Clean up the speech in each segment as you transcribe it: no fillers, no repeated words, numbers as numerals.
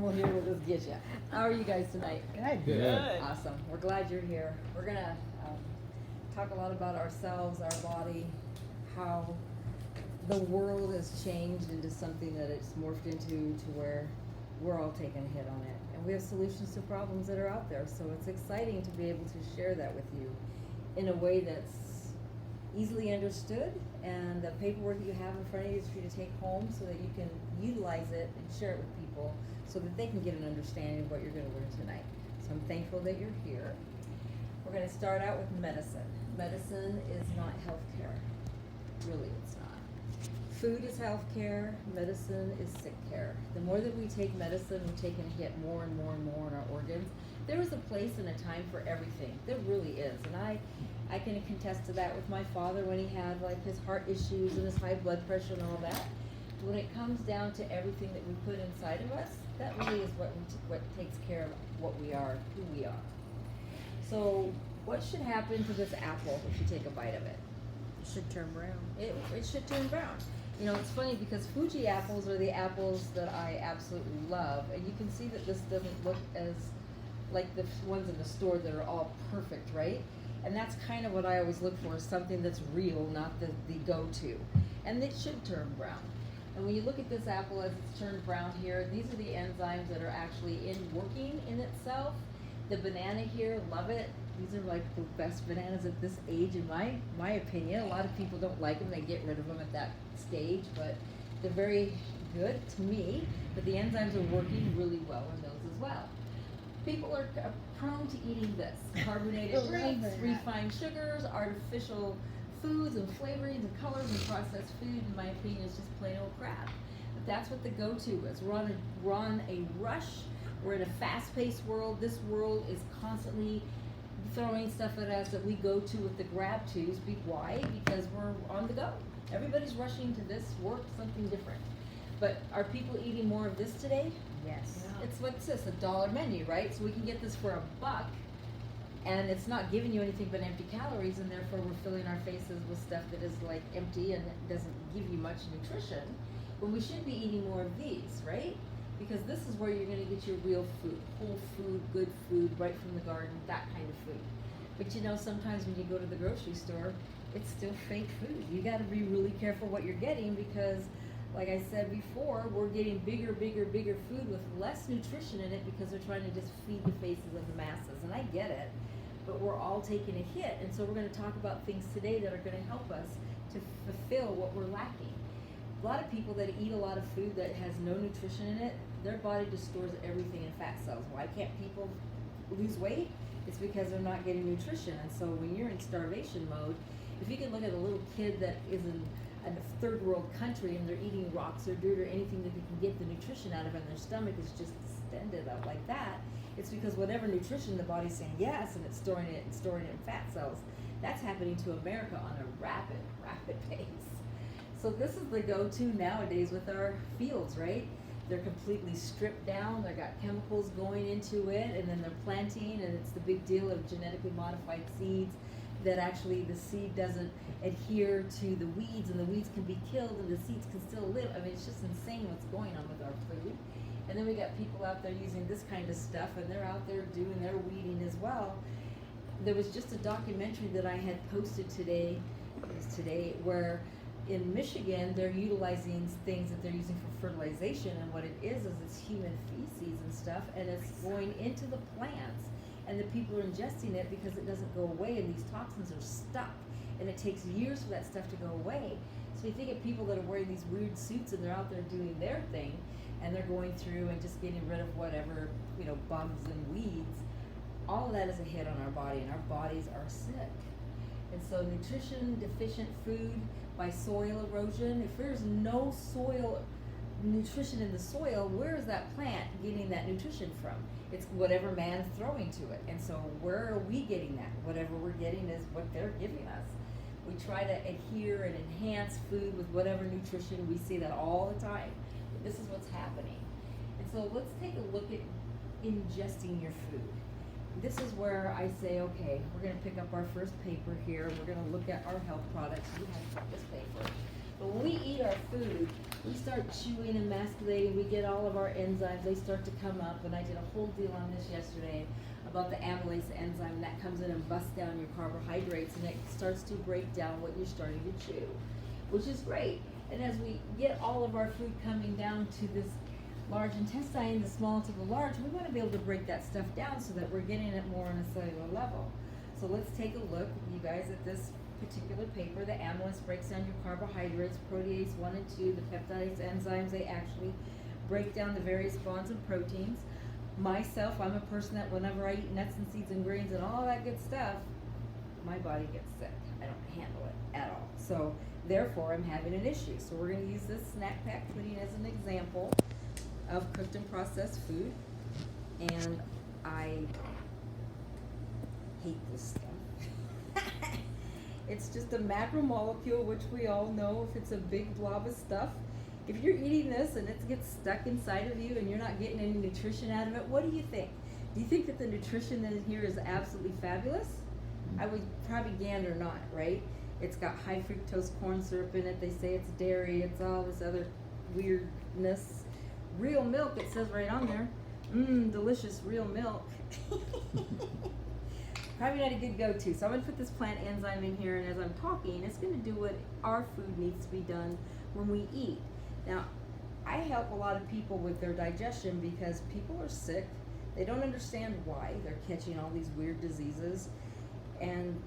people here will just get you. How are you guys tonight? Good. Awesome. We're glad you're here. We're gonna talk a lot about ourselves, our body, how the world has changed into something that it's morphed into to where we're all taking a hit on it. And we have solutions to problems that are out there. So it's exciting to be able to share that with you in a way that's easily understood, and the paperwork that you have in front of you is for you to take home so that you can utilize it and share it with people so that they can get an understanding of what you're going to learn tonight. So I'm thankful that you're here. We're going to start out with medicine. Medicine is not healthcare. Really, it's not. Food is healthcare, medicine is sick care. The more that we take medicine, we're taking a hit more and more and more on our organs. There is a place and a time for everything. There really is. And I can contest to that with my father when he had like his heart issues and his high blood pressure and all that. When it comes down to everything that we put inside of us, that really is what takes care of what we are, who we are. So what should happen to this apple if you take a bite of it? It should turn brown. It should turn brown. You know, it's funny because Fuji apples are the apples that I absolutely love. And you can see that this doesn't look as like the ones in the store that are all perfect, right? And that's kind of what I always look for, is something that's real, not the go-to. And it should turn brown. And when you look at this apple as it's turned brown here, these are the enzymes that are actually working in itself. The banana here, love it. These are like the best bananas at this age, in my opinion. A lot of people don't like them; they get rid of them at that stage, but they're very good to me. But the enzymes are working really well in those as well. People are prone to eating this: carbonated drinks, refined sugars, artificial foods and flavorings and colors, and processed food. In my opinion, is just plain old crap. But that's what the go-to is. We're on a rush. We're in a fast-paced world. This world is constantly throwing stuff at us that we go to with the grab tos. Why? Because we're on the go. Everybody's rushing to this work, something different. But are people eating more of this today? Yes. It's what's this, $1 menu, right? So we can get this for $1, and it's not giving you anything but empty calories, and therefore we're filling our faces with stuff that is like empty and doesn't give you much nutrition. But we should be eating more of these, right? Because this is where you're going to get your real food, whole food, good food, right from the garden, that kind of food. But you know, sometimes when you go to the grocery store, it's still fake food. You got to be really careful what you're getting, because like I said before, we're getting bigger food with less nutrition in it because they're trying to just feed the faces of the masses. And I get it, but we're all taking a hit. And so we're going to talk about things today that are going to help us to fulfill what we're lacking. A lot of people that eat a lot of food that has no nutrition in it, their body just stores everything in fat cells. Why can't people lose weight? It's because they're not getting nutrition. And so when you're in starvation mode, if you can look at a little kid that is in a third world country and they're eating rocks or dirt or anything that they can get the nutrition out of, and their stomach is just distended up like that, it's because whatever nutrition the body's saying yes, and it's storing it in fat cells. That's happening to America on a rapid pace. So this is the go-to nowadays with our fields, right? They're completely stripped down, they've got chemicals going into it, and then they're planting, and it's the big deal of genetically modified seeds that actually the seed doesn't adhere to the weeds, and the weeds can be killed and the seeds can still live. I mean, it's just insane what's going on with our food. And then we got people out there using this kind of stuff, and they're out there doing their weeding as well. There was just a documentary that I had posted today, where in Michigan, they're utilizing things that they're using for fertilization, and what it is it's human feces and stuff, and it's going into the plants, and the people are ingesting it because it doesn't go away, and these toxins are stuck, and it takes years for that stuff to go away. So you think of people that are wearing these weird suits, and they're out there doing their thing, and they're going through and just getting rid of whatever, bugs and weeds. All of that is a hit on our body, and our bodies are sick. And so nutrition deficient food by soil erosion, if there's no soil nutrition in the soil, where is that plant getting that nutrition from? It's whatever man's throwing to it. And so where are we getting that? Whatever we're getting is what they're giving us. We try to adhere and enhance food with whatever nutrition. We see that all the time. But this is what's happening. And so let's take a look at ingesting your food. This is where I say, okay, we're going to pick up our first paper here. We're going to look at our health products. We have this paper. But when we eat our food, we start chewing and masticulating, we get all of our enzymes, they start to come up, and I did a whole deal on this yesterday about the amylase enzyme that comes in and busts down your carbohydrates, and it starts to break down what you're starting to chew, which is great. And as we get all of our food coming down to this large intestine, the small to the large, we want to be able to break that stuff down so that we're getting it more on a cellular level. So let's take a look, you guys, at this particular paper. The amylase breaks down your carbohydrates, protease 1 and 2, the peptidase enzymes, they actually break down the various bonds and proteins. Myself, I'm a person that whenever I eat nuts and seeds and grains and all that good stuff, my body gets sick. I don't handle it at all. So therefore, I'm having an issue. So we're going to use this snack pack pudding as an example of cooked and processed food. And I hate this stuff. It's just a macromolecule, which we all know if it's a big blob of stuff. If you're eating this and it gets stuck inside of you and you're not getting any nutrition out of it, what do you think? Do you think that the nutrition in here is absolutely fabulous? I would probably gander not, right? It's got high fructose corn syrup in it. They say it's dairy. It's all this other weirdness. Real milk, it says right on there. Delicious real milk. Probably not a good go-to. So I'm going to put this plant enzyme in here, and as I'm talking, it's going to do what our food needs to be done when we eat. Now, I help a lot of people with their digestion because people are sick. They don't understand why. They're catching all these weird diseases. And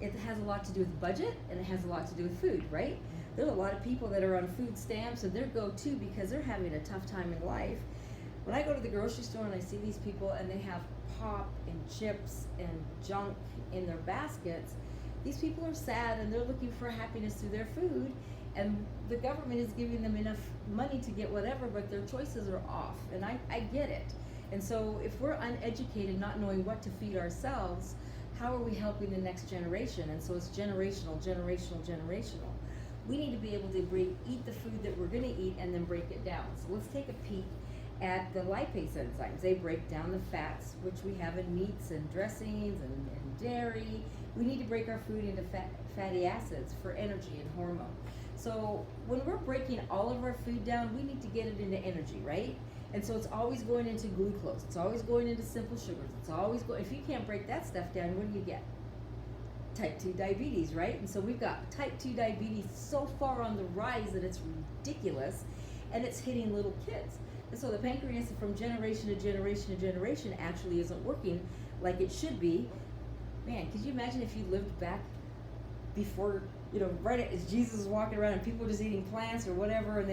it has a lot to do with budget, and it has a lot to do with food, right? There's a lot of people that are on food stamps, and their go-to because they're having a tough time in life. When I go to the grocery store and I see these people and they have pop and chips and junk in their baskets, these people are sad and they're looking for happiness through their food, and the government is giving them enough money to get whatever, but their choices are off, and I get it. And so if we're uneducated, not knowing what to feed ourselves, how are we helping the next generation? And so it's generational. We need to be able to eat the food that we're going to eat and then break it down. So let's take a peek at the lipase enzymes. They break down the fats, which we have in meats and dressings and dairy. We need to break our food into fatty acids for energy and hormone. So when we're breaking all of our food down, we need to get it into energy, right? And so it's always going into glucose. It's always going into simple sugars. It's always going, if you can't break that stuff down, what do you get? Type 2 diabetes, right? And so we've got type 2 diabetes so far on the rise that it's ridiculous, and it's hitting little kids. And so the pancreas from generation to generation to generation actually isn't working like it should be. Man, could you imagine if you lived back before, right as Jesus was walking around and people were just eating plants or whatever, and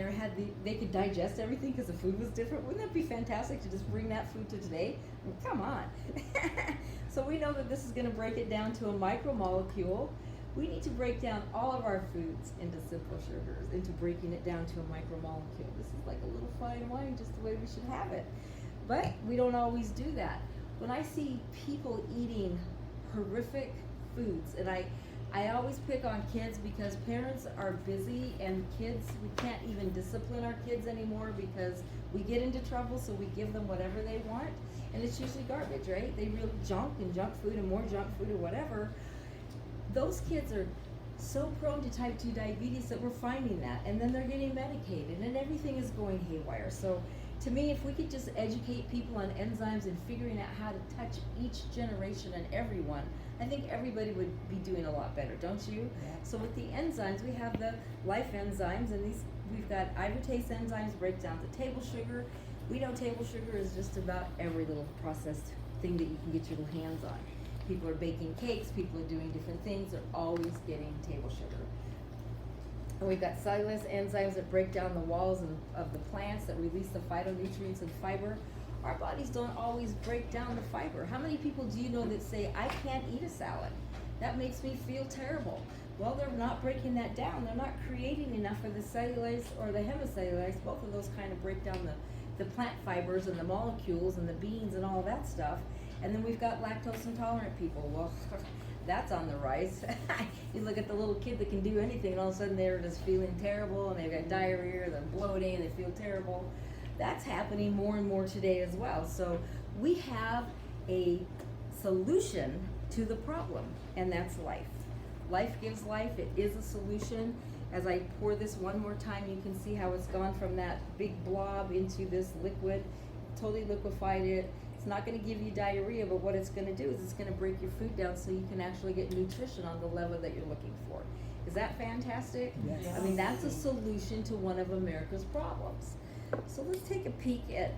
they could digest everything because the food was different? Wouldn't that be fantastic to just bring that food to today? I mean, come on. So we know that this is going to break it down to a micromolecule. We need to break down all of our foods into simple sugars, into breaking it down to a micromolecule. This is like a little fine wine, just the way we should have it. But we don't always do that. When I see people eating horrific foods, and I always pick on kids because parents are busy, and kids, we can't even discipline our kids anymore because we get into trouble, so we give them whatever they want, and it's usually garbage, right? They really junk food and more junk food or whatever. Those kids are so prone to type 2 diabetes that we're finding that, and then they're getting medicated, and everything is going haywire. So to me, if we could just educate people on enzymes and figuring out how to touch each generation and everyone, I think everybody would be doing a lot better, don't you? Yeah. So with the enzymes, we have the life enzymes, and we've got ivertase enzymes break down the table sugar. We know table sugar is just about every little processed thing that you can get your little hands on. People are baking cakes, people are doing different things, they're always getting table sugar. And we've got cellulose enzymes that break down the walls of the plants that release the phytonutrients and fiber. Our bodies don't always break down the fiber. How many people do you know that say, I can't eat a salad? That makes me feel terrible. Well, they're not breaking that down. They're not creating enough of the cellulase or the hemicellulase. Both of those kind of break down the plant fibers and the molecules and the beans and all that stuff. And then we've got lactose intolerant people. Well, that's on the rise. You look at the little kid that can do anything, and all of a sudden they're just feeling terrible, and they've got diarrhea, they're bloating, and they feel terrible. That's happening more and more today as well. So we have a solution to the problem, and that's life. Life gives life. It is a solution. As I pour this one more time, you can see how it's gone from that big blob into this liquid, totally liquefied it. It's not gonna give you diarrhea, but what it's gonna do is it's gonna break your food down so you can actually get nutrition on the level that you're looking for. Is that fantastic? Yes. I mean, that's a solution to one of America's problems. So let's take a peek at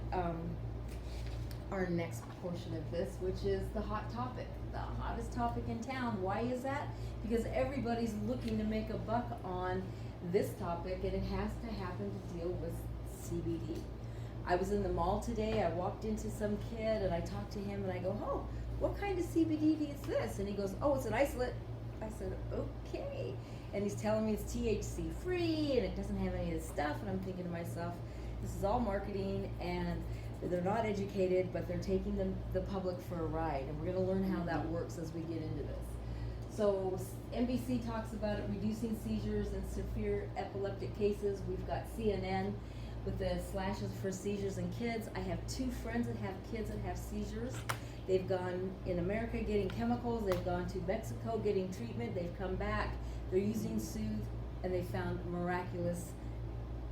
our next portion of this, which is the hot topic, the hottest topic in town. Why is that? Because everybody's looking to make a buck on this topic, and it has to happen to deal with CBD. I was in the mall today, I walked into some kid and I talked to him and I go, oh, what kind of CBD is this? And he goes, oh, it's an isolate. I said, okay. And he's telling me it's THC free and it doesn't have any of this stuff, and I'm thinking to myself, this is all marketing, and they're not educated, but they're taking the public for a ride, and we're gonna learn how that works as we get into this. So NBC talks about it reducing seizures and severe epileptic cases. We've got CNN with the slashes for seizures in kids. I have 2 friends that have kids that have seizures. They've gone in America getting chemicals, they've gone to Mexico getting treatment, they've come back, they're using Soothe, and they found miraculous,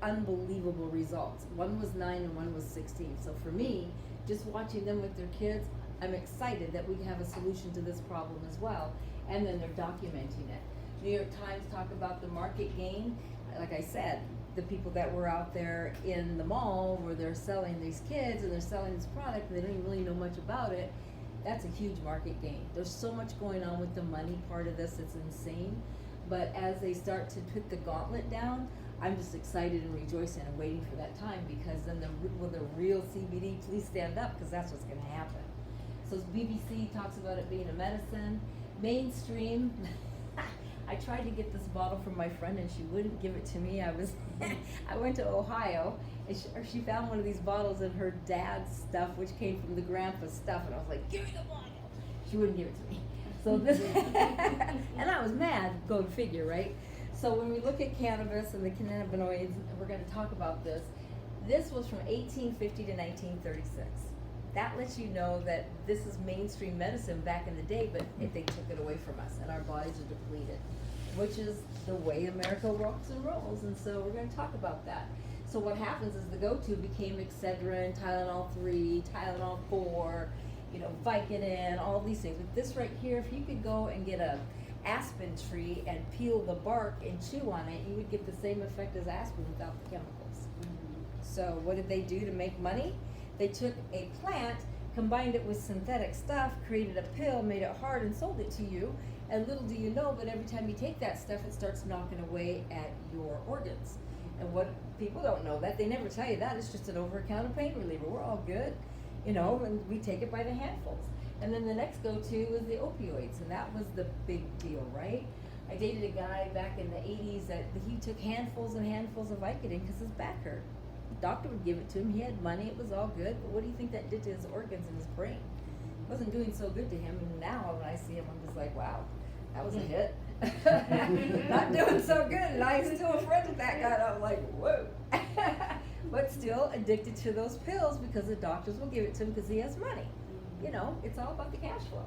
unbelievable results. One was 9 and one was 16. So for me, just watching them with their kids, I'm excited that we have a solution to this problem as well, and then they're documenting it. New York Times talk about the market gain. Like I said, the people that were out there in the mall where they're selling these kids and they're selling this product and they don't even really know much about it, that's a huge market gain. There's so much going on with the money part of this, it's insane. But as they start to put the gauntlet down, I'm just excited and rejoicing and waiting for that time, because then will the real CBD please stand up, because that's what's going to happen. So BBC talks about it being a medicine. Mainstream, I tried to get this bottle from my friend and she wouldn't give it to me. I went to Ohio and she found one of these bottles in her dad's stuff, which came from the grandpa's stuff, and I was like, give me the bottle. She wouldn't give it to me. So this, and I was mad, go figure, right? So when we look at cannabis and the cannabinoids, and we're going to talk about this, this was from 1850 to 1936. That lets you know that this is mainstream medicine back in the day, but they took it away from us and our bodies are depleted, which is the way America rocks and rolls, and so we're going to talk about that. So what happens is the go-to became Excedrin, Tylenol 3, Tylenol 4, Vicodin, all these things. But this right here, if you could go and get a aspen tree and peel the bark and chew on it, you would get the same effect as aspen without the chemicals. So what did they do to make money? They took a plant, combined it with synthetic stuff, created a pill, made it hard, and sold it to you. And little do you know, but every time you take that stuff, it starts knocking away at your organs. And what people don't know, that they never tell you that, it's just an over-the-counter pain reliever. We're all good, and we take it by the handfuls. And then the next go-to was the opioids, and that was the big deal, right? I dated a guy back in the 80s that he took handfuls and handfuls of Vicodin because his back hurt. The doctor would give it to him, he had money, it was all good, but what do you think that did to his organs and his brain? It wasn't doing so good to him, and now when I see him, I'm just like, wow, that was a hit. Not doing so good, and I'm still friends with that guy, and I'm like, whoa. But still addicted to those pills because the doctors will give it to him because he has money. It's all about the cash flow.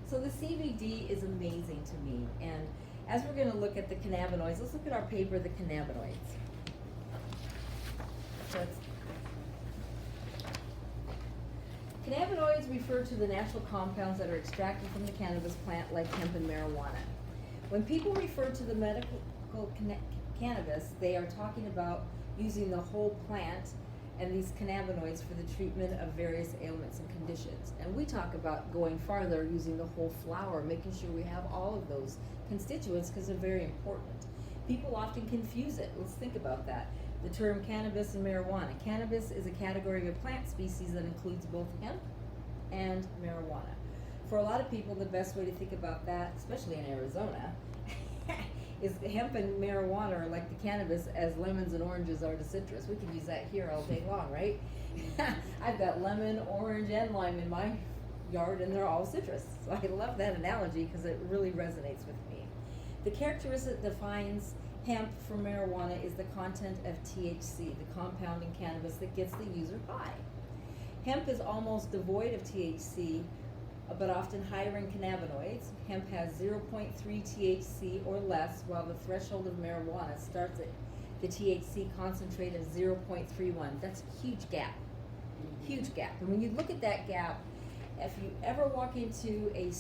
So the CBD is amazing to me, and as we're going to look at the cannabinoids, let's look at our paper, the cannabinoids. So cannabinoids refer to the natural compounds that are extracted from the cannabis plant, like hemp and marijuana. When people refer to the medical cannabis, they are talking about using the whole plant and these cannabinoids for the treatment of various ailments and conditions. And we talk about going farther, using the whole flower, making sure we have all of those constituents because they're very important. People often confuse it. Let's think about that. The term cannabis and marijuana. Cannabis is a category of a plant species that includes both hemp and marijuana. For a lot of people, the best way to think about that, especially in Arizona, is hemp and marijuana are like the cannabis as lemons and oranges are to citrus. We can use that here all day long, right? I've got lemon, orange, and lime in my yard, and they're all citrus. So I love that analogy because it really resonates with me. The characteristic that defines hemp from marijuana is the content of THC, the compound in cannabis that gets the user high. Hemp is almost devoid of THC, but often higher in cannabinoids. Hemp has 0.3 THC or less, while the threshold of marijuana starts at the THC concentrate of 0.31. That's a huge gap. Huge gap. And when you look at that gap, if you ever walk into a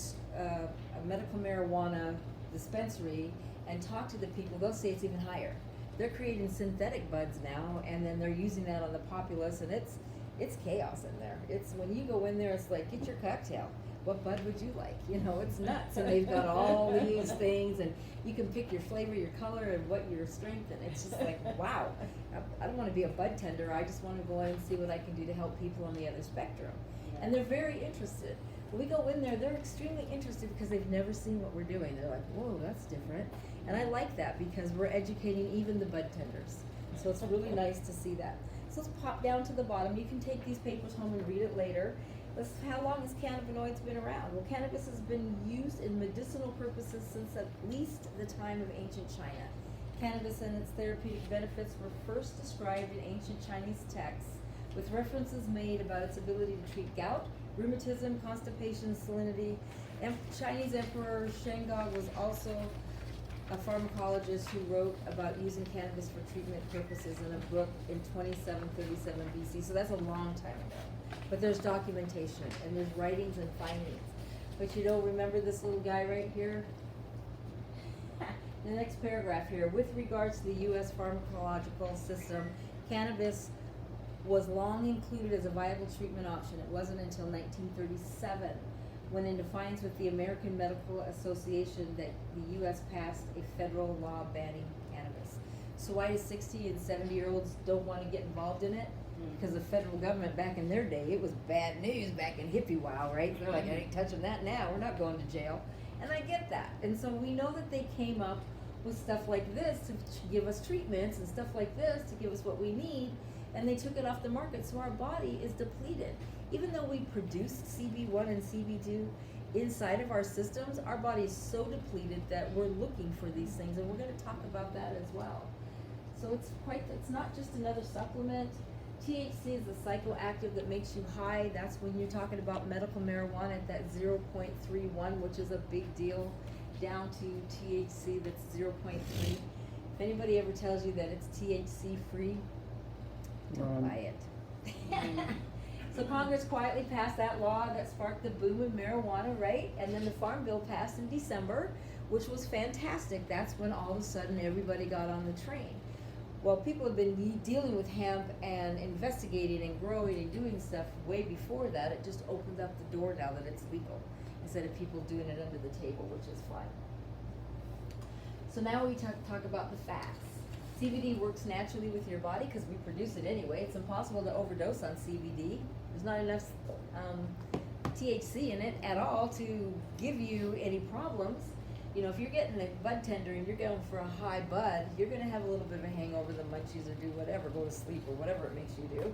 medical marijuana dispensary and talk to the people, they'll say it's even higher. They're creating synthetic buds now, and then they're using that on the populace, and it's chaos in there. It's when you go in there, it's like, get your cocktail. What bud would you like? You know, it's nuts. And they've got all these things, and you can pick your flavor, your color, and what your strength, and it's just like, wow. I don't want to be a bud tender. I just want to go in and see what I can do to help people on the other spectrum. And they're very interested. When we go in there, they're extremely interested because they've never seen what we're doing. They're like, whoa, that's different. And I like that because we're educating even the bud tenders. So it's really nice to see that. So let's pop down to the bottom. You can take these papers home and read it later. How long has cannabinoids been around? Well, cannabis has been used in medicinal purposes since at least the time of ancient China. Cannabis and its therapeutic benefits were first described in ancient Chinese texts, with references made about its ability to treat gout, rheumatism, constipation, salinity. Chinese Emperor Shengong was also a pharmacologist who wrote about using cannabis for treatment purposes in a book in 2737 BC. So that's a long time ago. But there's documentation and there's writings and findings. But you know, remember this little guy right here? The next paragraph here. With regards to the U.S. pharmacological system, cannabis was long included as a viable treatment option. It wasn't until 1937, when in defiance with the American Medical Association, that the U.S. passed a federal law banning cannabis. So why do 60 and 70-year-olds don't want to get involved in it? Because the federal government back in their day, it was bad news back in hippie wow, right? They're like, I ain't touching that now. We're not going to jail. And I get that. And so we know that they came up with stuff like this to give us treatments and stuff like this to give us what we need. And they took it off the market, so our body is depleted. Even though we produce CB1 and CB2 inside of our systems, our body is so depleted that we're looking for these things, and we're going to talk about that as well. So it's not just another supplement. THC is a psychoactive that makes you high. That's when you're talking about medical marijuana at that 0.31, which is a big deal, down to THC that's 0.3. If anybody ever tells you that it's THC free, don't buy it. So Congress quietly passed that law that sparked the boom of marijuana, right? And then the Farm Bill passed in December, which was fantastic. That's when all of a sudden everybody got on the train. Well, people have been dealing with hemp and investigating and growing and doing stuff way before that. It just opened up the door now that it's legal, instead of people doing it under the table, which is fine. So now we talk about the facts. CBD works naturally with your body because we produce it anyway. It's impossible to overdose on CBD. There's not enough THC in it at all to give you any problems. You know, if you're getting a bud tender and you're going for a high bud, you're going to have a little bit of a hangover, the munchies, or do whatever, go to sleep or whatever it makes you do.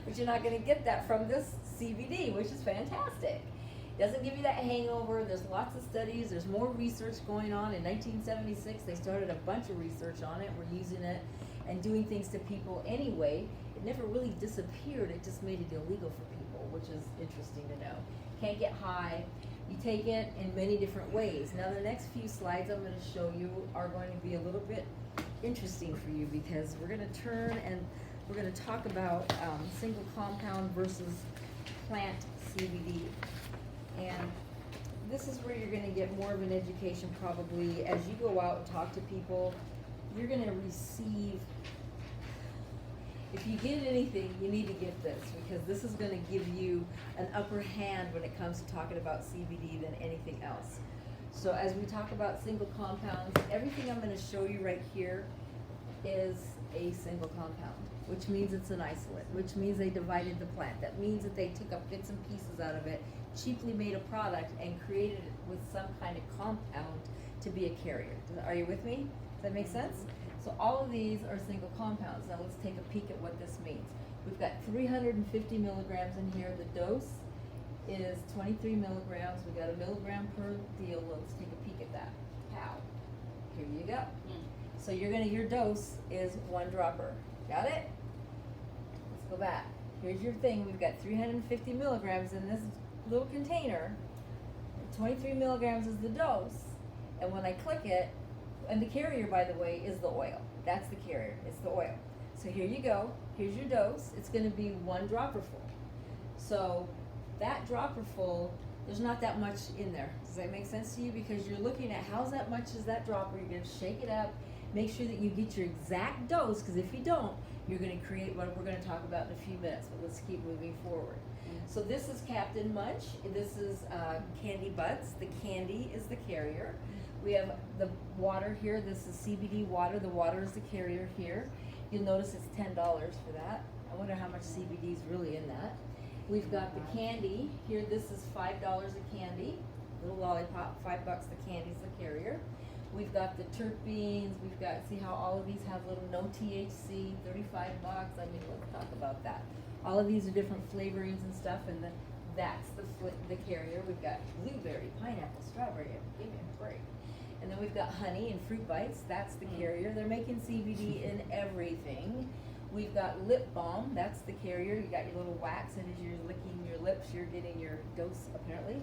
But you're not going to get that from this CBD, which is fantastic. It doesn't give you that hangover. There's lots of studies. There's more research going on. In 1976, they started a bunch of research on it. We're using it and doing things to people anyway. It never really disappeared. It just made it illegal for people, which is interesting to know. Can't get high. You take it in many different ways. Now the next few slides I'm going to show you are going to be a little bit interesting for you, because we're going to turn and we're going to talk about single compound versus plant CBD. And this is where you're going to get more of an education probably. As you go out and talk to people, you're going to receive, if you get anything, you need to get this, because this is going to give you an upper hand when it comes to talking about CBD than anything else. So as we talk about single compounds, everything I'm going to show you right here is a single compound, which means it's an isolate, which means they divided the plant. That means that they took up bits and pieces out of it, cheaply made a product, and created it with some kind of compound to be a carrier. Are you with me? Does that make sense? So all of these are single compounds. Now let's take a peek at what this means. We've got 350 milligrams in here. The dose is 23 milligrams. We've got a milligram per deal. Let's take a peek at that. Pow. Here you go. So your dose is 1 dropper. Got it? Let's go back. Here's your thing. We've got 350 milligrams in this little container. 23 milligrams is the dose, and when I click it, and the carrier, by the way, is the oil. That's the carrier. It's the oil. So here you go. Here's your dose. It's going to be 1 dropper full. So that dropper full, there's not that much in there. Does that make sense to you? Because you're looking at how's that much is that dropper. You're going to shake it up. Make sure that you get your exact dose, because if you don't, you're going to create what we're going to talk about in a few minutes. But let's keep moving forward. So this is Captain Munch. This is Candy Butts. The candy is the carrier. We have the water here. This is CBD water. The water is the carrier here. You'll notice it's $10 for that. I wonder how much CBD is really in that. We've got the candy here. This is $5 a candy. Little lollipop, $5 the candy is the carrier. We've got the terpenes. We've got, see how all of these have little no THC, $35. I mean, let's talk about that. All of these are different flavorings and stuff, and that's the carrier. We've got blueberry, pineapple, strawberry. Give me a break. And then we've got honey and fruit bites. That's the carrier. They're making CBD in everything. We've got lip balm. That's the carrier. You got your little wax, and as you're licking your lips, you're getting your dose, apparently.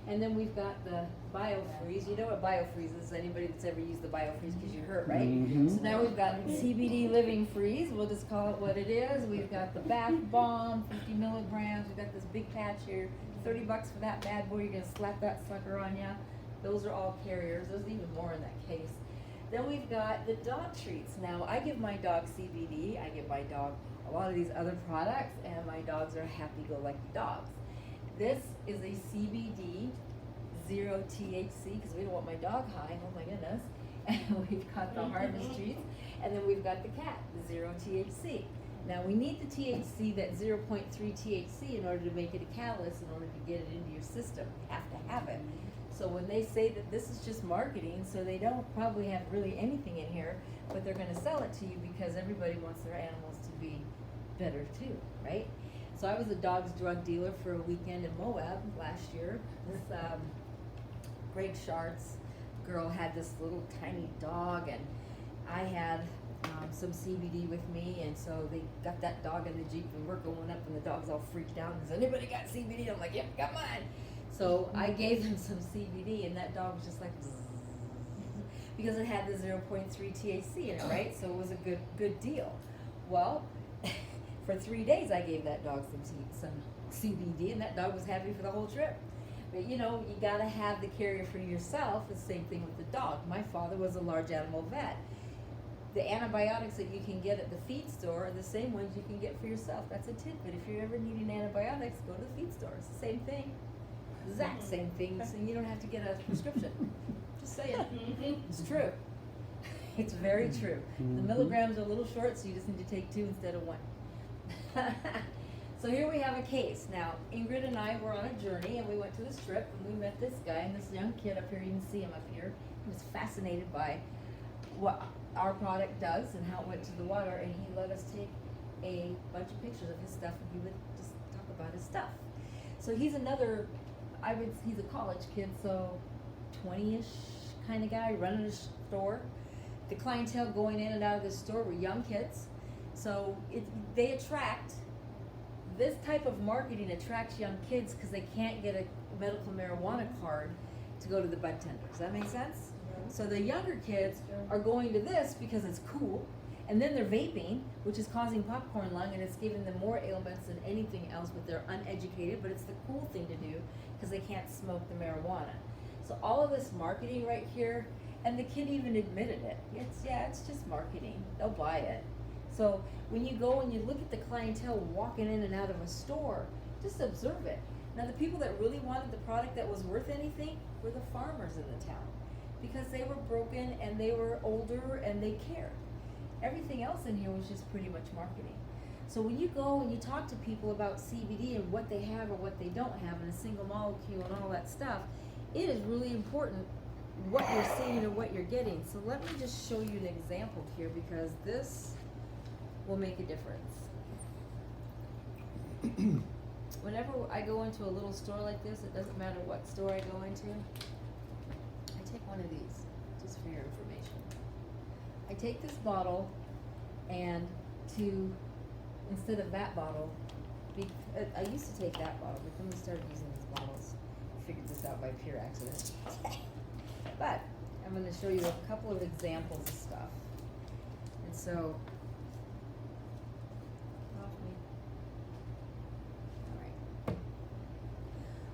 And then we've got the BioFreeze. You know what BioFreeze is? Anybody that's ever used the BioFreeze because you hurt, right? Mm-hmm. So now we've got CBD Living Freeze. We'll just call it what it is. We've got the bath bomb, 50 milligrams. We've got this big patch here, $30 for that bad boy. You're gonna slap that sucker on ya. Those are all carriers. There's even more in that case. Then we've got the dog treats. Now I give my dog CBD. I give my dog a lot of these other products, and my dogs are happy-go-lucky dogs. This is a CBD, 0 THC, because we don't want my dog high, oh my goodness. And we've got the harvest treats, and then we've got the cat, the 0 THC. Now we need the THC, that 0.3 THC, in order to make it a catalyst, in order to get it into your system. You have to have it. So when they say that this is just marketing, so they don't probably have really anything in here, but they're gonna sell it to you because everybody wants their animals to be better too, right? So I was a dog's drug dealer for a weekend in Moab last year. This Greg Schart's girl had this little tiny dog, and I had some CBD with me, and so they got that dog in the Jeep, and we're going up, and the dog's all freaked out. Has anybody got CBD? I'm like, yep, got mine. So I gave them some CBD, and that dog was just like, because it had the 0.3 THC in it, right? So it was a good deal. Well, for 3 days I gave that dog some CBD, and that dog was happy for the whole trip. But you know, you gotta have the carrier for yourself. The same thing with the dog. My father was a large animal vet. The antibiotics that you can get at the feed store are the same ones you can get for yourself. That's a tidbit. If you're ever needing antibiotics, go to the feed store. It's the same thing. Exact same thing, so you don't have to get a prescription. Just saying. It's true. It's very true. The milligrams are a little short, so you just need to take 2 instead of 1. So here we have a case. Now, Ingrid and I were on a journey, and we went to this trip, and we met this guy and this young kid up here. You can see him up here. He was fascinated by what our product does and how it went to the water, and he let us take a bunch of pictures of his stuff, and he would just talk about his stuff. So he's another, he's a college kid, so 20-ish kind of guy running a store. The clientele going in and out of the store were young kids. So they attract, this type of marketing attracts young kids because they can't get a medical marijuana card to go to the bud tender. Does that make sense? So the younger kids are going to this because it's cool, and then they're vaping, which is causing popcorn lung, and it's giving them more ailments than anything else, but they're uneducated, but it's the cool thing to do because they can't smoke the marijuana. So all of this marketing right here, and the kid even admitted it. It's just marketing. They'll buy it. So when you go and you look at the clientele walking in and out of a store, just observe it. Now the people that really wanted the product that was worth anything were the farmers in the town, because they were broken and they were older and they cared. Everything else in here was just pretty much marketing. So when you go and you talk to people about CBD and what they have or what they don't have and a single molecule and all that stuff, it is really important what you're seeing or what you're getting. So let me just show you an example here, because this will make a difference. Whenever I go into a little store like this, it doesn't matter what store I go into, I take one of these, just for your information. I take this bottle, and instead of that bottle, I used to take that bottle, but then we started using these bottles. Figured this out by pure accident. But I'm going to show you a couple of examples of stuff. And so,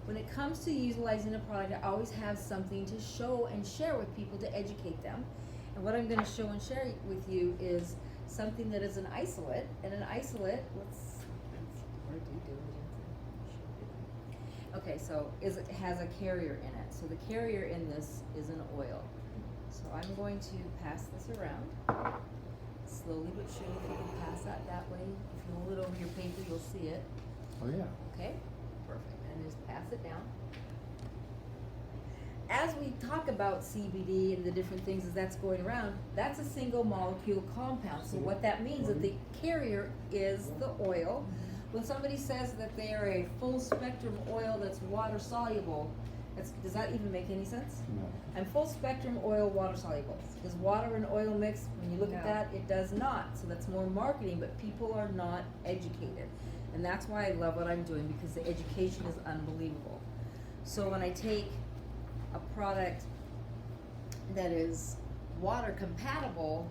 when it comes to utilizing a product, I always have something to show and share with people to educate them. And what I'm going to show and share with you is something that is an isolate. And an isolate, okay, so it has a carrier in it. So the carrier in this is an oil. So I'm going to pass this around. Slowly but surely, if you can pass that way. If you hold it over your paper, you'll see it. Oh yeah. Okay, perfect. And just pass it down. As we talk about CBD and the different things that's going around, that's a single molecule compound. So what that means is that the carrier is the oil. When somebody says that they are a full spectrum oil that's water soluble, does that even make any sense? No. I'm full spectrum oil water soluble. Does water and oil mix? When you look at that, it does not. So that's more marketing, but people are not educated. And that's why I love what I'm doing, because the education is unbelievable. So when I take a product that is water compatible,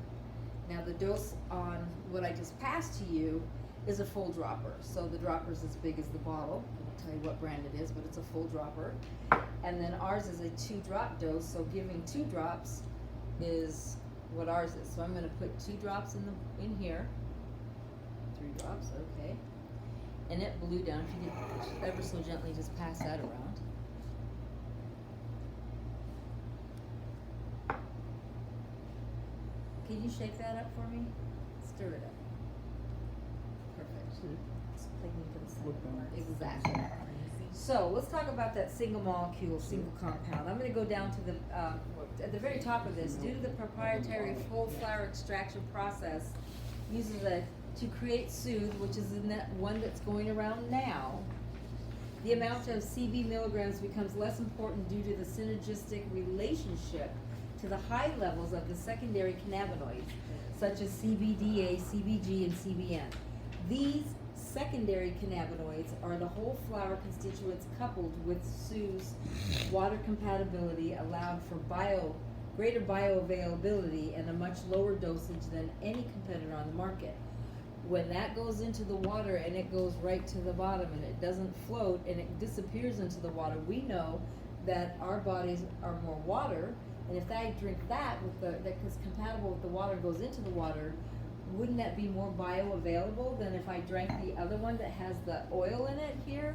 now the dose on what I just passed to you is a full dropper. So the dropper is as big as the bottle. I won't tell you what brand it is, but it's a full dropper. And then ours is a 2-drop dose, so giving 2 drops is what ours is. So I'm going to put 2 drops in here. 3 drops, okay. And it blew down. If you could ever so gently just pass that around. Can you shake that up for me? Stir it up. Perfect. Exactly. So let's talk about that single molecule, single compound. I'm going to go down to the at the very top of this. Due to the proprietary full flower extraction process, uses to create soothe, which is in that one that's going around now. The amount of CB milligrams becomes less important due to the synergistic relationship to the high levels of the secondary cannabinoids, such as CBDA, CBG, and CBN. These secondary cannabinoids are the whole flower constituents coupled with SU's water compatibility, allowed for greater bioavailability and a much lower dosage than any competitor on the market. When that goes into the water and it goes right to the bottom and it doesn't float and it disappears into the water, we know that our bodies are more water, and if I drink that is compatible with the water and goes into the water, wouldn't that be more bioavailable than if I drank the other one that has the oil in it here?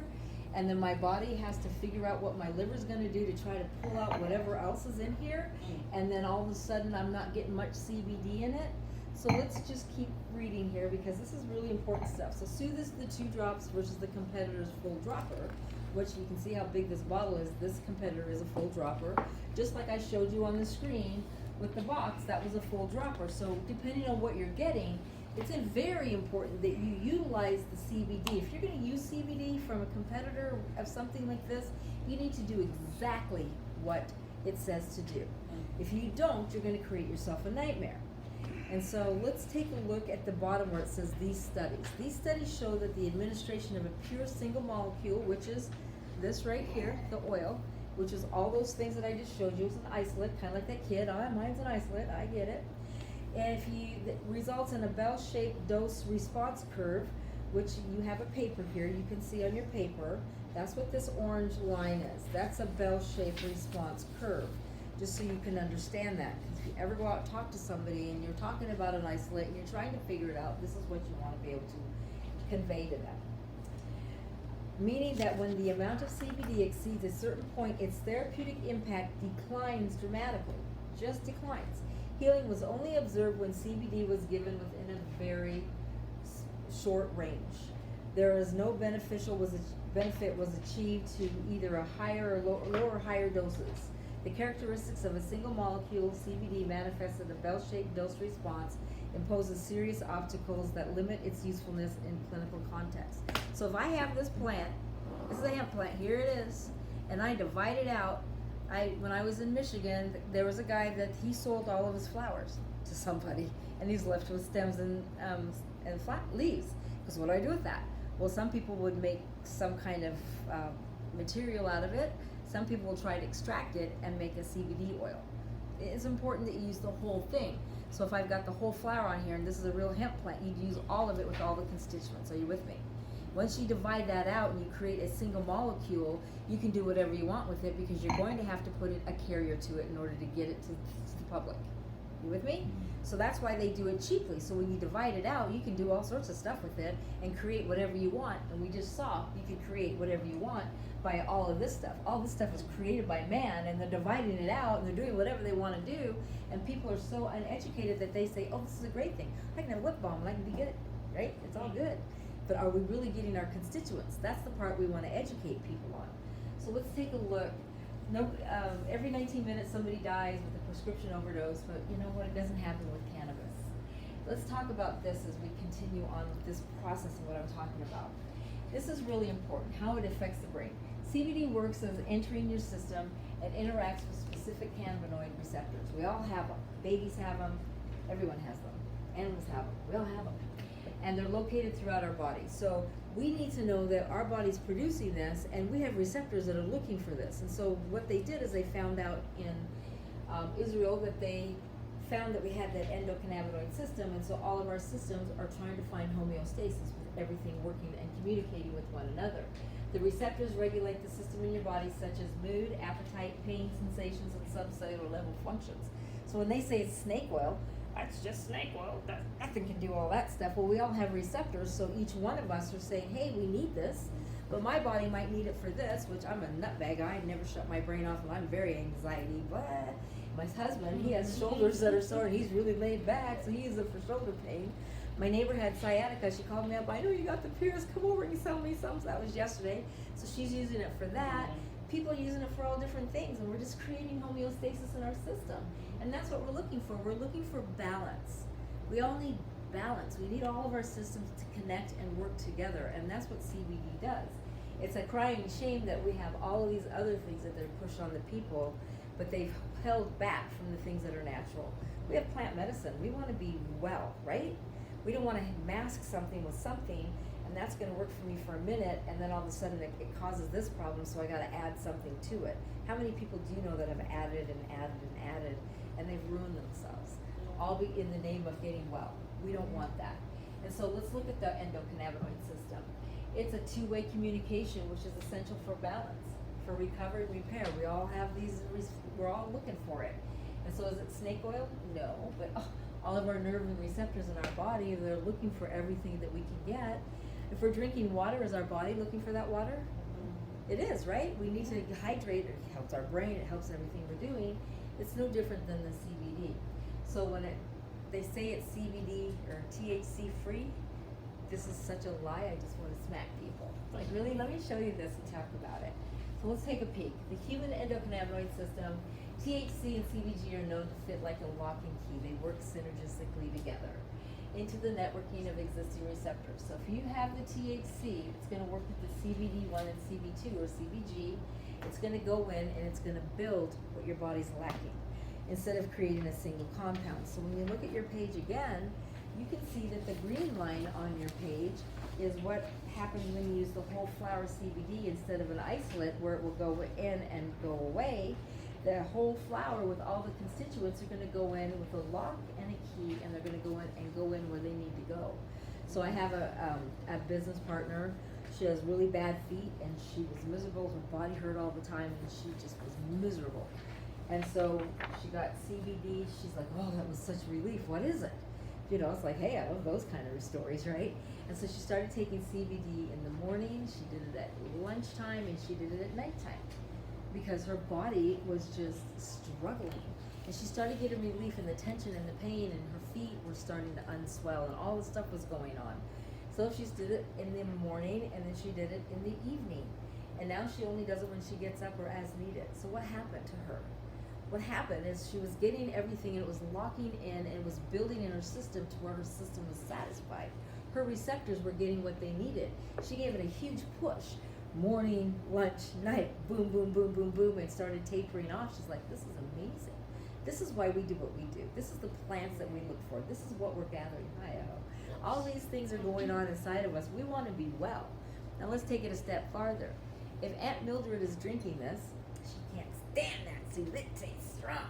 And then my body has to figure out what my liver's going to do to try to pull out whatever else is in here, and then all of a sudden I'm not getting much CBD in it. So let's just keep reading here, because this is really important stuff. So Soothe is the 2 drops versus the competitor's full dropper, which you can see how big this bottle is. This competitor is a full dropper. Just like I showed you on the screen with the box, that was a full dropper. So depending on what you're getting, it's very important that you utilize the CBD. If you're going to use CBD from a competitor of something like this, you need to do exactly what it says to do. If you don't, you're going to create yourself a nightmare. And so let's take a look at the bottom where it says these studies. These studies show that the administration of a pure single molecule, which is this right here, the oil, which is all those things that I just showed you, is an isolate, kind of like that kid. Mine's an isolate, I get it. And that results in a bell-shaped dose response curve, which you have a paper here, you can see on your paper. That's what this orange line is. That's a bell-shaped response curve, just so you can understand that. If you ever go out and talk to somebody and you're talking about an isolate and you're trying to figure it out, this is what you want to be able to convey to them. Meaning that when the amount of CBD exceeds a certain point, its therapeutic impact declines dramatically, just declines. Healing was only observed when CBD was given within a very short range. There is no benefit was achieved to either a higher or lower or higher doses. The characteristics of a single molecule CBD manifested a bell-shaped dose response, imposes serious obstacles that limit its usefulness in clinical context. So if I have this plant, this is a hemp plant, here it is, and I divide it out. When I was in Michigan, there was a guy that he sold all of his flowers to somebody, and he's left with stems and flat leaves. Because what do I do with that? Well, some people would make some kind of material out of it. Some people will try to extract it and make a CBD oil. It's important that you use the whole thing. So if I've got the whole flower on here and this is a real hemp plant, you'd use all of it with all the constituents. Are you with me? Once you divide that out and you create a single molecule, you can do whatever you want with it, because you're going to have to put a carrier to it in order to get it to the public. You with me? So that's why they do it cheaply. So when you divide it out, you can do all sorts of stuff with it and create whatever you want. And we just saw you can create whatever you want by all of this stuff. All this stuff is created by man, and they're dividing it out and they're doing whatever they want to do. And people are so uneducated that they say, oh, this is a great thing. I can have lip balm and I can be good, right? It's all good. But are we really getting our constituents? That's the part we want to educate people on. So let's take a look. No, every 19 minutes somebody dies with a prescription overdose, but you know what? It doesn't happen with cannabis. Let's talk about this as we continue on with this process of what I'm talking about. This is really important, how it affects the brain. CBD works as entering your system and interacts with specific cannabinoid receptors. We all have them. Babies have them. Everyone has them. Animals have them. We all have them. And they're located throughout our body. So we need to know that our body's producing this, and we have receptors that are looking for this. And so what they did is they found out in Israel that they found that we had that endocannabinoid system, and so all of our systems are trying to find homeostasis with everything working and communicating with one another. The receptors regulate the system in your body, such as mood, appetite, pain, sensations, and subcellular level functions. So when they say it's snake oil, that's just snake oil, nothing can do all that stuff. Well, we all have receptors, so each one of us are saying, hey, we need this, but my body might need it for this, which I'm a nutbag. I never shut my brain off, and I'm very anxiety, but my husband, he has shoulders that are sore, and he's really laid back, so he uses it for shoulder pain. My neighbor had sciatica. She called me up, I know you got the Pierce, come over and sell me some. That was yesterday. So she's using it for that. People are using it for all different things, and we're just creating homeostasis in our system. And that's what we're looking for. We're looking for balance. We all need balance. We need all of our systems to connect and work together, and that's what CBD does. It's a crying shame that we have all of these other things that they're pushed on the people, but they've held back from the things that are natural. We have plant medicine. We want to be well, right? We don't want to mask something with something, and that's going to work for me for a minute, and then all of a sudden it causes this problem, so I got to add something to it. How many people do you know that have added and added and added, and they've ruined themselves, all in the name of getting well? We don't want that. And so let's look at the endocannabinoid system. It's a two-way communication, which is essential for balance, for recovery and repair. We all have these, we're all looking for it. And so is it snake oil? No, but all of our nerve and receptors in our body, they're looking for everything that we can get. If we're drinking water, is our body looking for that water? It is, right? We need to hydrate. It helps our brain. It helps everything we're doing. It's no different than the CBD. So when they say it's CBD or THC free, this is such a lie. I just want to smack people. Like, really? Let me show you this and talk about it. So let's take a peek. The human endocannabinoid system, THC and CBG are known to fit like a lock and key. They work synergistically together into the networking of existing receptors. So if you have the THC, it's going to work with the CBD1 and CB2 or CBG. It's going to go in and it's going to build what your body's lacking instead of creating a single compound. So when you look at your page again, you can see that the green line on your page is what happens when you use the whole flower CBD instead of an isolate where it will go in and go away. The whole flower with all the constituents are going to go in with a lock and a key, and they're going to go in where they need to go. So I have a business partner. She has really bad feet, and she was miserable. Her body hurt all the time, and she just was miserable. And so she got CBD. She's like, oh, that was such relief. What is it? You know, it's like, hey, I love those kind of stories, right? And so she started taking CBD in the morning. She did it at lunchtime, and she did it at nighttime, because her body was just struggling. And she started getting relief in the tension and the pain, and her feet were starting to unswell, and all this stuff was going on. So she did it in the morning, and then she did it in the evening. And now she only does it when she gets up or as needed. So what happened to her? What happened is she was getting everything, and it was locking in, and it was building in her system to where her system was satisfied. Her receptors were getting what they needed. She gave it a huge push. Morning, lunch, night, boom, boom, boom, boom, boom, and started tapering off. She's like, this is amazing. This is why we do what we do. This is the plants that we look for. This is what we're gathering. All these things are going on inside of us. We want to be well. Now let's take it a step farther. If Aunt Mildred is drinking this, she can't stand that. See, it tastes strong.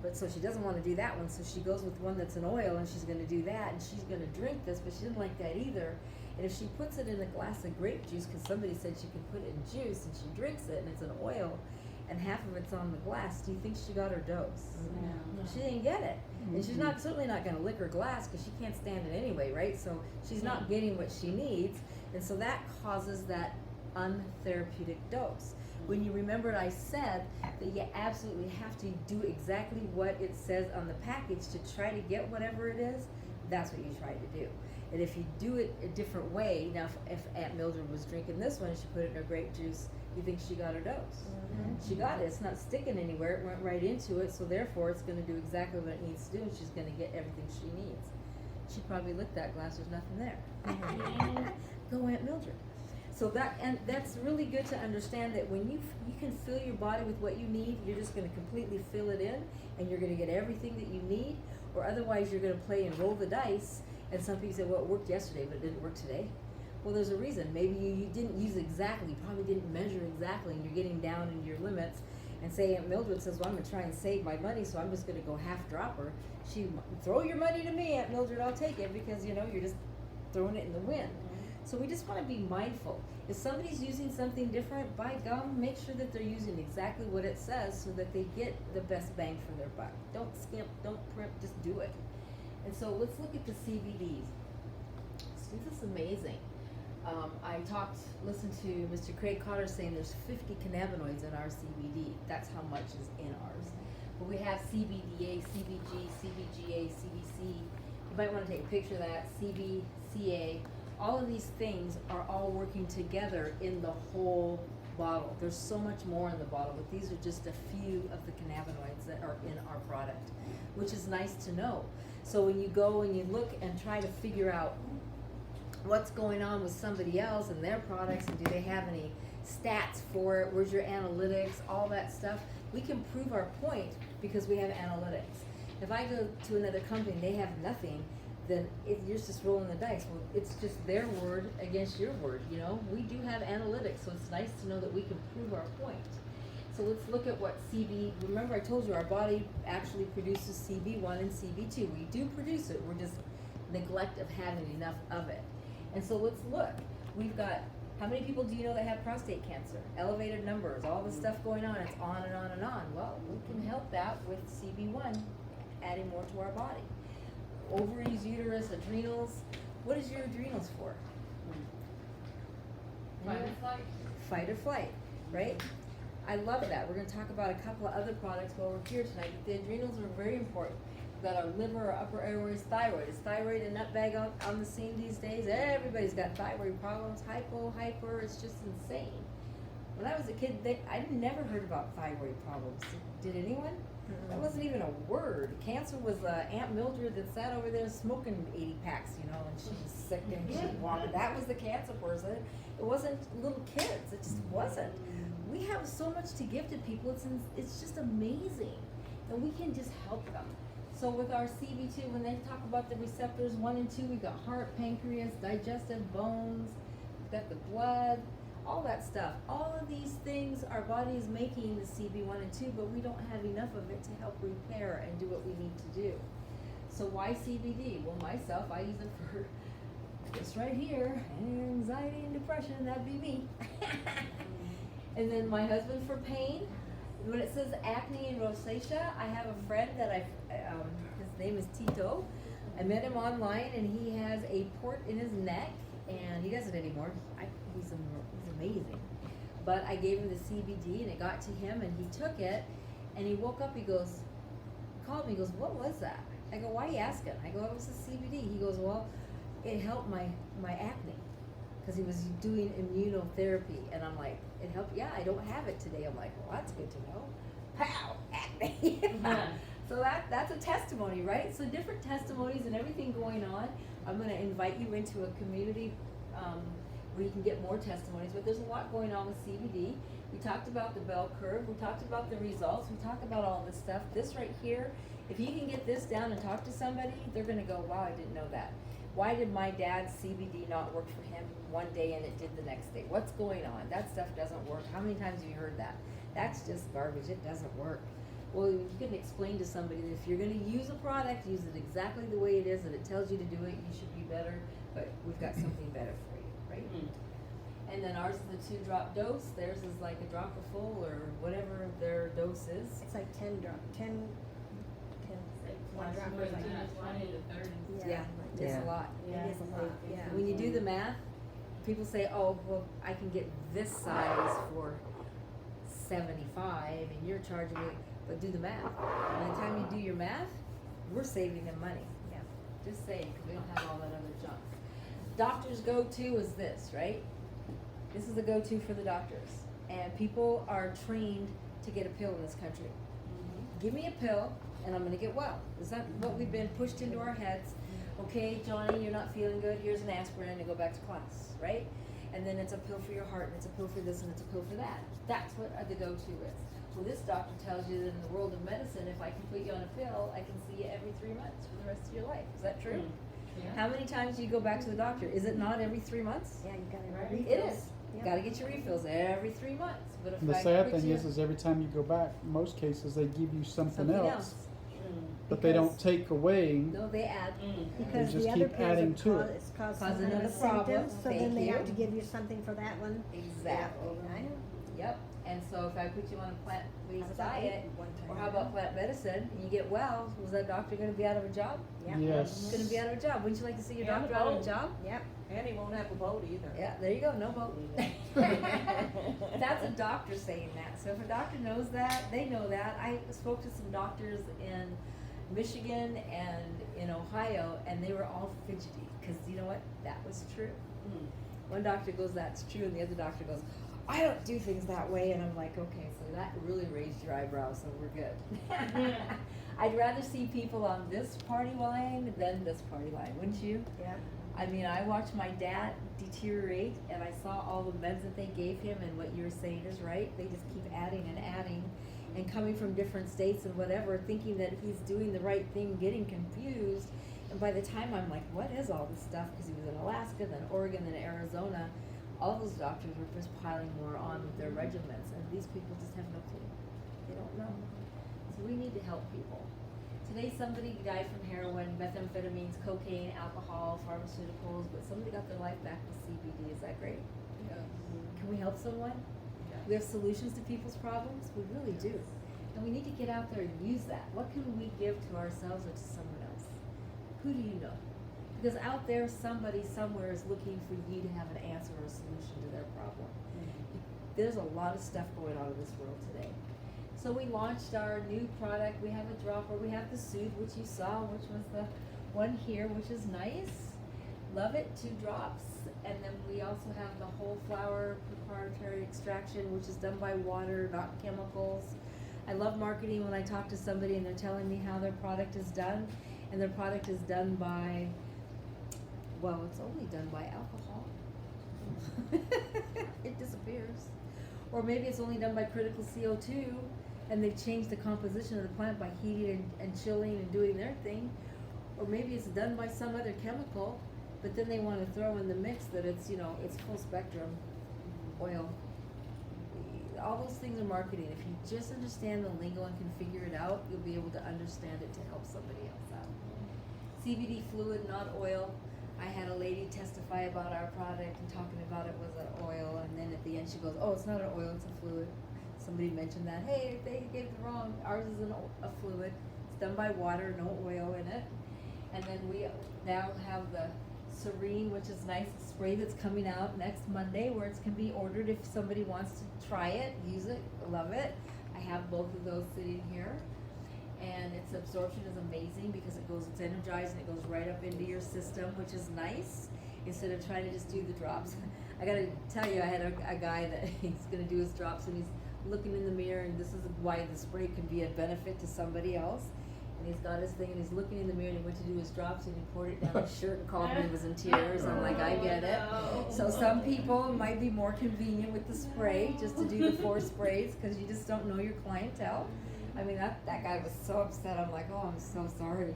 But so she doesn't want to do that one, so she goes with one that's an oil, and she's going to do that, and she's going to drink this, but she didn't like that either. And if she puts it in a glass of grape juice, because somebody said she could put it in juice, and she drinks it, and it's an oil, and half of it's on the glass, do you think she got her dose? No. She didn't get it. And she's certainly not going to lick her glass, because she can't stand it anyway, right? So she's not getting what she needs, and so that causes that untherapeutic dose. When you remembered, I said that you absolutely have to do exactly what it says on the package to try to get whatever it is. That's what you try to do. And if you do it a different way, now if Aunt Mildred was drinking this one and she put it in her grape juice, you think she got her dose. She got it. It's not sticking anywhere. It went right into it, so therefore it's going to do exactly what it needs to do, and she's going to get everything she needs. She probably licked that glass. There's nothing there. Go Aunt Mildred. So that's really good to understand that when you can fill your body with what you need, you're just going to completely fill it in, and you're going to get everything that you need, or otherwise you're going to play and roll the dice. And some people say, well, it worked yesterday, but it didn't work today. Well, there's a reason. Maybe you didn't use exactly, you probably didn't measure exactly, and you're getting down in your limits. And say Aunt Mildred says, well, I'm going to try and save my money, so I'm just going to go half dropper. She, throw your money to me, Aunt Mildred, I'll take it, because, you're just throwing it in the wind. So we just want to be mindful. If somebody's using something different, by gum, make sure that they're using exactly what it says so that they get the best bang for their buck. Don't skimp, don't primp, just do it. And so let's look at the CBDs. So this is amazing. I listened to Mr. Craig Cotter saying there's 50 cannabinoids in our CBD. That's how much is in ours. But we have CBDA, CBG, CBGA, CBC. You might want to take a picture of that, CBCA. All of these things are all working together in the whole bottle. There's so much more in the bottle, but these are just a few of the cannabinoids that are in our product, which is nice to know. So when you go and you look and try to figure out what's going on with somebody else and their products, and do they have any stats for it, where's your analytics, all that stuff, we can prove our point because we have analytics. If I go to another company and they have nothing, then you're just rolling the dice. Well, it's just their word against your word, We do have analytics, so it's nice to know that we can prove our point. So let's look at what remember I told you our body actually produces CB1 and CB2. We do produce it, we're just neglect of having enough of it. And so let's look. We've got, how many people do you know that have prostate cancer? Elevated numbers, all this stuff going on, it's on and on and on. Well, we can help that with CB1, adding more to our body. Ovaries, uterus, adrenals. What is your adrenals for? Fight or flight. Fight or flight, right? I love that. We're going to talk about a couple of other products while we're here tonight. The adrenals are very important. We've got our liver, our upper airways, thyroid. Is thyroid a nutbag on the scene these days? Everybody's got thyroid problems, hyper, it's just insane. When I was a kid, I never heard about thyroid problems. Did anyone? That wasn't even a word. Cancer was Aunt Mildred that sat over there smoking 80 packs, and she was sick and she wanted. That was the cancer person. It wasn't little kids. It just wasn't. We have so much to give to people. It's just amazing, and we can just help them. So with our CB2, when they talk about the receptors 1 and 2, we've got heart, pancreas, digestive, bones, we've got the blood, all that stuff. All of these things, our body is making the CB1 and 2, but we don't have enough of it to help repair and do what we need to do. So why CBD? Well, myself, I use it for this right here, anxiety and depression, that'd be me. And then my husband for pain. When it says acne and rosacea, I have a friend that his name is Tito. I met him online, and he has a port in his neck, and he doesn't anymore. He's amazing. But I gave him the CBD, and it got to him, and he took it, and he woke up, he called me, he goes, what was that? I go, why are you asking? I go, it was the CBD. He goes, well, it helped my acne, because he was doing immunotherapy, and I'm like, it helped? Yeah, I don't have it today. I'm like, well, that's good to know. Pow, acne. So that's a testimony, right? So different testimonies and everything going on. I'm going to invite you into a community where you can get more testimonies, but there's a lot going on with CBD. We talked about the bell curve, we talked about the results, we talked about all this stuff. This right here, if you can get this down and talk to somebody, they're gonna go, wow, I didn't know that. Why did my dad's CBD not work for him one day and it did the next day? What's going on? That stuff doesn't work. How many times have you heard that? That's just garbage, it doesn't work. Well, you can explain to somebody that if you're gonna use a product, use it exactly the way it is, and it tells you to do it, you should be better, but we've got something better for you, right? And then ours is a 2-drop dose, theirs is like a drop a full, or whatever their dose is. It's like 10 one drop or like 20 to 30. Yeah, it's a lot. It is a lot, yeah. When you do the math, people say, oh, well, I can get this size for $75 and you're charging me, but do the math. By the time you do your math, we're saving them money. Yeah. Just saying, because we don't have all that other junk. Doctor's go-to is this, right? This is the go-to for the doctors. And people are trained to get a pill in this country. Give me a pill and I'm gonna get well. Is that what we've been pushed into our heads? Okay, Johnny, you're not feeling good, here's an aspirin and go back to class, right? And then it's a pill for your heart, and it's a pill for this, and it's a pill for that. That's what the go-to is. Well, this doctor tells you that in the world of medicine, if I can put you on a pill, I can see you every 3 months for the rest of your life. Is that true? Yeah. How many times do you go back to the doctor? Is it not every 3 months? Yeah, you gotta Right. refills. It is. Yep. Gotta get your refills every 3 months. But if And the I sad put thing you is every time you go back, in most cases, they give you something else. But they Because- don't take away. No, they add. Because just the other keep pills adding have to caused, it. it's caused Cause some kind another of problem. symptoms, so then Thank they you. have to give you something for that one. Exactly. I know. Yep. And so if I put you on a plant-based That's what I diet, ate one time. or how about plant medicine, and you get well, was that doctor gonna be out of a job? Yeah. Yes. Gonna be out of a job. Wouldn't you like to see your Yeah, doctor the out of a vote. job? Yep. And he won't have a vote either. Yeah, there you go, no vote. That's a doctor saying that. So if a doctor knows that, they know that. I spoke to some doctors in Michigan and in Ohio, and they were all fidgety, because you know what? That was true. One doctor goes, that's true, and the other doctor goes, I don't do things that way, and I'm like, okay, so that really raised your eyebrows, so we're good. I'd rather see people on this party line than this party line, wouldn't you? Yep. I mean, I watched my dad deteriorate, and I saw all the meds that they gave him, and what you're saying is right. They just keep adding and adding, and coming from different states and whatever, thinking that he's doing the right thing, getting confused. And by the time I'm like, what is all this stuff? Because he was in Alaska, then Oregon, then Arizona. All those doctors were just piling more on with their regimens, and these people just have no clue. They don't know. So we need to help people. Today somebody died from heroin, methamphetamines, cocaine, alcohol, pharmaceuticals, but somebody got their life back with CBD. Is that great? Can we help someone? We have solutions to people's problems? We really do. And we need to get out there and use that. What can we give to ourselves or to someone else? Who do you know? Because out there, somebody somewhere is looking for you to have an answer or a solution to their problem. There's a lot of stuff going on in this world today. So we launched our new product. We have a dropper. We have the Soothe, which you saw, which was the one here, which is nice. Love it, 2 drops. And then we also have the whole flower proprietary extraction, which is done by water, not chemicals. I love marketing when I talk to somebody and they're telling me how their product is done. And their product is done by, well, it's only done by alcohol. It disappears. Or maybe it's only done by critical CO2, and they've changed the composition of the plant by heating and chilling and doing their thing. Or maybe it's done by some other chemical, but then they want to throw in the mix that it's, it's full spectrum oil. All those things are marketing. If you just understand the lingo and can figure it out, you'll be able to understand it to help somebody else out. CBD fluid, not oil. I had a lady testify about our product and talking about it was an oil, and then at the end she goes, oh, it's not an oil, it's a fluid. Somebody mentioned that, hey, they gave it wrong. Ours is a fluid. It's done by water, no oil in it. And then we now have the Serene, which is nice spray that's coming out next Monday, where it can be ordered if somebody wants to try it, use it, love it. I have both of those sitting here. And its absorption is amazing because it's energized and it goes right up into your system, which is nice, instead of trying to just do the drops. I gotta tell you, I had a guy that he's gonna do his drops and he's looking in the mirror, and this is why the spray can be a benefit to somebody else. and he's got his thing, and he's looking in the mirror, and he went to do his drops, and he poured it down his shirt and called me and was in tears. I'm like, I get it. So some people it might be more convenient with the spray, just to do the 4 sprays, because you just don't know your clientele. I mean, that guy was so upset. I'm like, oh, I'm so sorry.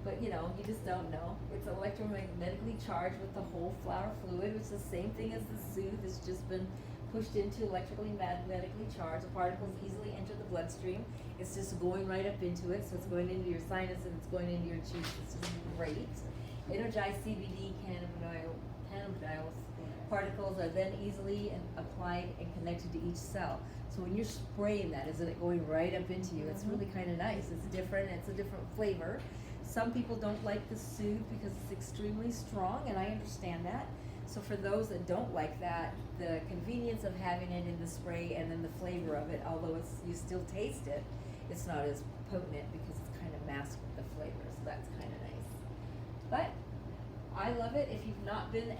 But you know, you just don't know. It's electromagnetically charged with the whole flower fluid, which is the same thing as the Soothe. It's just been pushed into electrically magnetically charged. The particles easily enter the bloodstream. It's just going right up into it, so it's going into your sinus and it's going into your cheeks. It's just great. Energized CBD cannabidiol particles are then easily applied and connected to each cell. So when you're spraying that, isn't it going right up into you? It's really kind of nice. It's different. It's a different flavor. Some people don't like the Soothe because it's extremely strong, and I understand that. So for those that don't like that, the convenience of having it in the spray and then the flavor of it, although you still taste it, it's not as potent because it's kind of masked with the flavor, so that's kind of nice. But I love it. If you've not been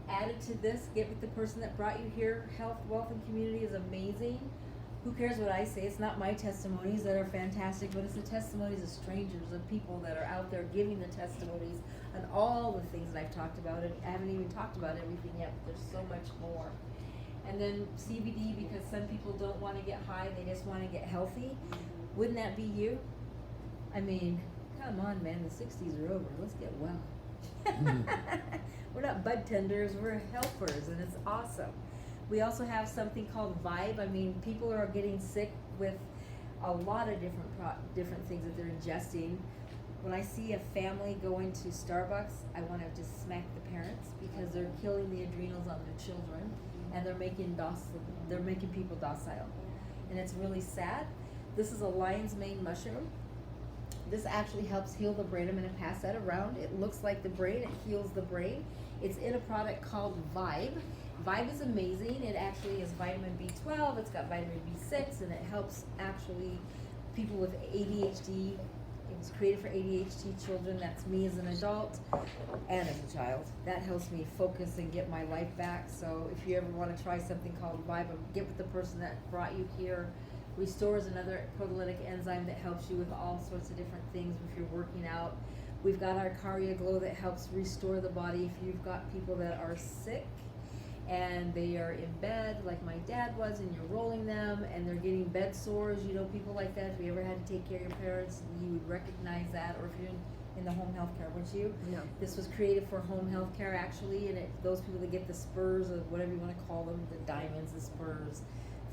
added to this, get with the person that brought you here. Health, wealth, and community is amazing. Who cares what I say? It's not my testimonies that are fantastic, but it's the testimonies of strangers, of people that are out there giving the testimonies on all the things that I've talked about. And I haven't even talked about everything yet, but there's so much more. And then CBD, because some people don't want to get high, they just want to get healthy. Wouldn't that be you? I mean, come on, man, the 60s are over. Let's get well. We're not bud tenders, we're helpers, and it's awesome. We also have something called Vibe. I mean, people are getting sick with a lot of different things that they're ingesting. When I see a family going to Starbucks, I want to just smack the parents because they're killing the adrenals on their children, and they're making people docile, and it's really sad. This is a lion's mane mushroom. This actually helps heal the brain. I'm going to pass that around. It looks like the brain. It heals the brain. It's in a product called Vibe. Vibe is amazing. It actually is vitamin B12. It's got vitamin B6, and it helps actually people with ADHD. It was created for ADHD children. That's me as an adult and as a child. That helps me focus and get my life back. So if you ever want to try something called Vibe, get with the person that brought you here. Restore is another proteolytic enzyme that helps you with all sorts of different things if you're working out. We've got our Caria Glow that helps restore the body if you've got people that are sick and they are in bed like my dad was, and you're rolling them and they're getting bed sores. You know, people like that. If you ever had to take care of your parents, you would recognize that. Or if you're in the home health care, wouldn't you? No. This was created for home health care actually, and those people that get the spurs, or whatever you want to call them, the diamonds, the spurs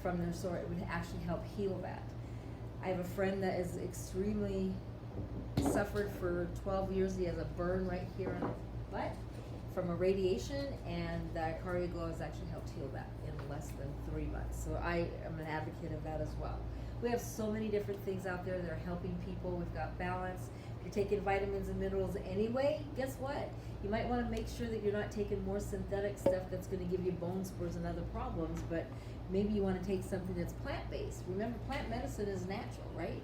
from their sore, it would actually help heal that. I have a friend that is extremely suffered for 12 years. He has a burn right here on his butt from a radiation, and the Caria Glow has actually helped heal that in less than 3 months. So I am an advocate of that as well. We have so many different things out there that are helping people. We've got balance. If you're taking vitamins and minerals anyway, guess what? You might want to make sure that you're not taking more synthetic stuff that's going to give you bone spurs and other problems, but maybe you want to take something that's plant-based. Remember, plant medicine is natural, right?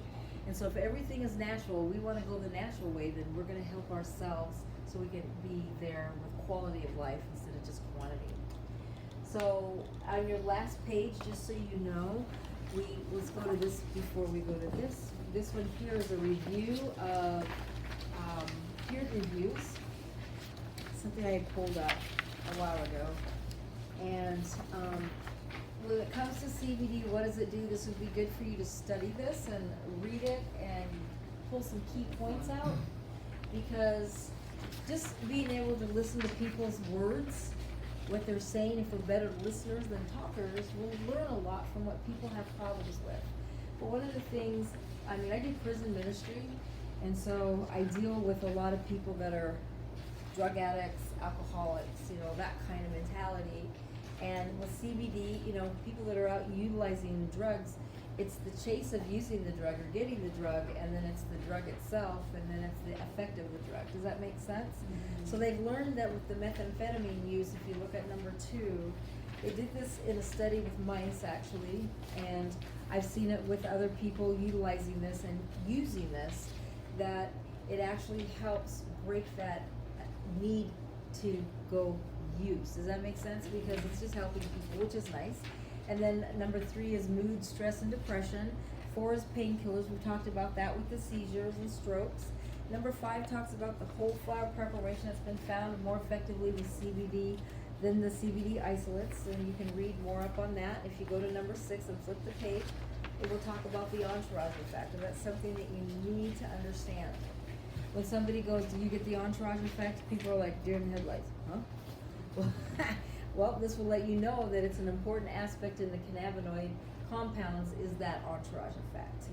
And so if everything is natural, we want to go the natural way, then we're going to help ourselves so we can be there with quality of life instead of just quantity. So on your last page, just so you know, let's go to this before we go to this. This one here is a review of peer reviews, something I had pulled up a while ago. And when it comes to CBD, what does it do? This would be good for you to study this and read it and pull some key points out, because just being able to listen to people's words, what they're saying, if we're better listeners than talkers, we'll learn a lot from what people have problems with. But one of the things, I mean, I do prison ministry, and so I deal with a lot of people that are drug addicts, alcoholics, you know, that kind of mentality. And with CBD, you know, people that are out utilizing drugs, it's the chase of using the drug or getting the drug, and then it's the drug itself, and then it's the effect of the drug. Does that make sense? Mm-hmm. So they've learned that with the methamphetamine use, if you look at number 2, they did this in a study with mice actually, and I've seen it with other people utilizing this and using this, that it actually helps break that need to go use. Does that make sense? Because it's just helping people, which is nice. And then number 3 is mood, stress, and depression. 4 is painkillers. We've talked about that with the seizures and strokes. Number 5 talks about the whole flower preparation that's been found more effectively with CBD than the CBD isolates, and you can read more up on that. If you go to number 6 and flip the page, it will talk about the entourage effect, and that's something that you need to understand. When somebody goes, do you get the entourage effect? People are like deer in the headlights, huh? Well, this will let you know that it's an important aspect in the cannabinoid compounds is that entourage effect.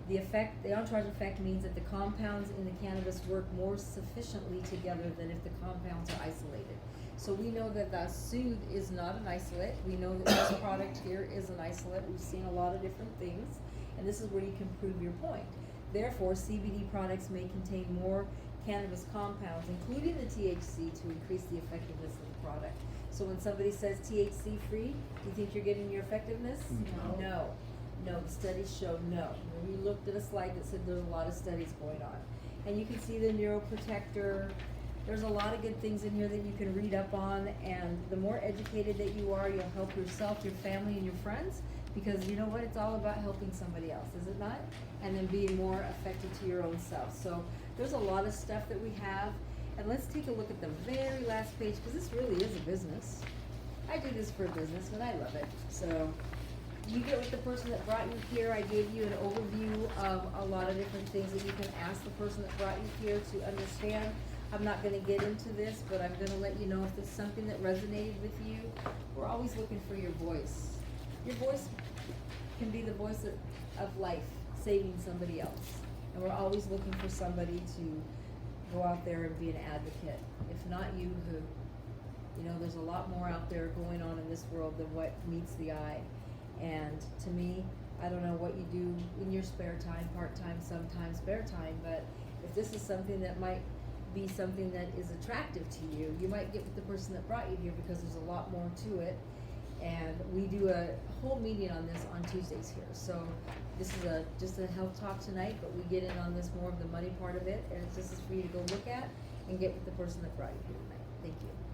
The entourage effect means that the compounds in the cannabis work more sufficiently together than if the compounds are isolated. So we know that the Soothe is not an isolate. We know that this product here is an isolate. We've seen a lot of different things, and this is where you can prove your point. Therefore, CBD products may contain more cannabis compounds, including the THC, to increase the effectiveness of the product. So when somebody says THC free, do you think you're getting your effectiveness? No. No, the studies show no. We looked at a slide that said there's a lot of studies going on. And you can see the neuroprotector. There's a lot of good things in here that you can read up on, and the more educated that you are, you'll help yourself, your family, and your friends, because you know what? It's all about helping somebody else, is it not? And then being more effective to your own self. So there's a lot of stuff that we have. And let's take a look at the very last page, because this really is a business. I do this for a business, and I love it. So you get with the person that brought you here. I gave you an overview of a lot of different things that you can ask the person that brought you here to understand. I'm not gonna get into this, but I'm gonna let you know if it's something that resonated with you. We're always looking for your voice. Your voice can be the voice of life, saving somebody else. And we're always looking for somebody to go out there and be an advocate. If not you, who? You know, there's a lot more out there going on in this world than what meets the eye. And to me, I don't know what you do in your spare time, part-time, sometimes spare time, but if this is something that might be something that is attractive to you, you might get with the person that brought you here, because there's a lot more to it. And we do a whole meeting on this on Tuesdays here. So this is just a health talk tonight, but we get in on this more of the money part of it, and this is for you to go look at and get with the person that brought you here tonight. Thank you.